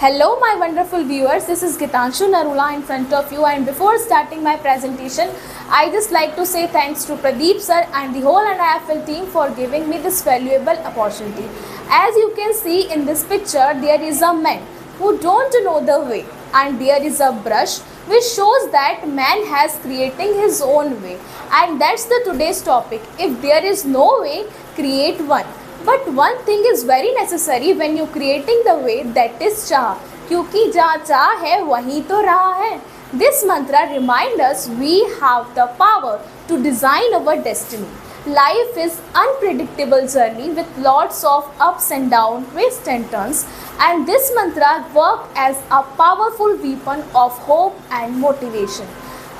Hello my wonderful viewers, this is Gitanshu Narula in front of you, and before starting my presentation, I just like to say thanks to Pradeep sir and the whole NIFL team for giving me this valuable opportunity. As you can see in this picture, there is a man who don't know the way, and there is a brush which shows that man has creating his own way, and that's the today's topic. If there is no way, create one. But one thing is very necessary when you creating the way, that is चाह, क्योंकि जहाँ चाह है वहीं तो राह है. This mantra reminds us we have the power to design our destiny. Life is unpredictable journey with lots of ups and downs, twists and turns, and this mantra works as a powerful weapon of hope and motivation.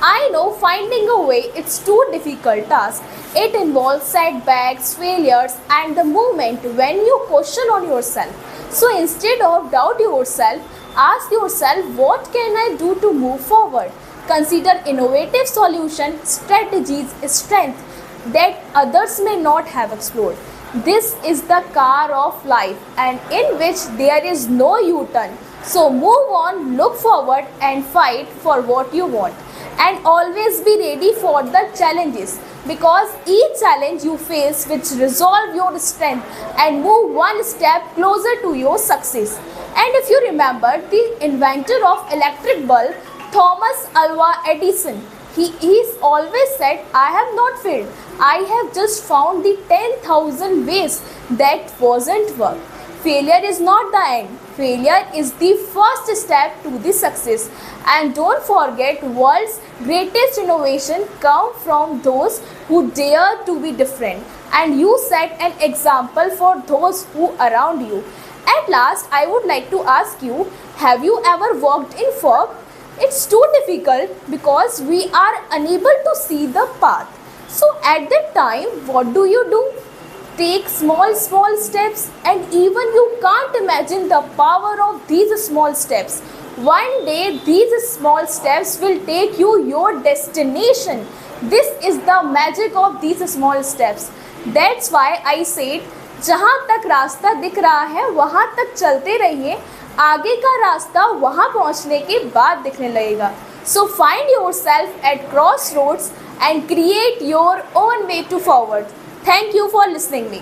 I know finding a way it's too difficult task. It involves setbacks, failures, and the moment when you question on yourself. So instead of doubt yourself, ask yourself, what can I do to move forward? Consider innovative solution, strategies, strength that others may not have explored. This is the car of life, and in which there is no U-turn. So move on, look forward, and fight for what you want. And always be ready for the challenges, because each challenge you face which resolve your strength and move one step closer to your success. And if you remember the inventor of electric bulb, Thomas Alva Edison, he's always said, I have not failed, I have just found the 10,000 ways that wasn't work. Failure is not the end. Failure is the first step to the success. And don't forget, world's greatest innovation come from those who dare to be different. And you set an example for those who around you. At last, I would like to ask you, have you ever walked in fog? It's too difficult because we are unable to see the path. So at that time, what do? Take small steps, and even you can't imagine the power of these small steps. One day these small steps will take you your destination. This is the magic of these small steps. That's why I said, जहाँ तक रास्ता दिख रहा है वहाँ तक चलते रहिए, आगे का रास्ता वहाँ पहुँचने के बाद दिखने लगेगा. So find yourself at crossroads and create your own way to forward. Thank you for listening me.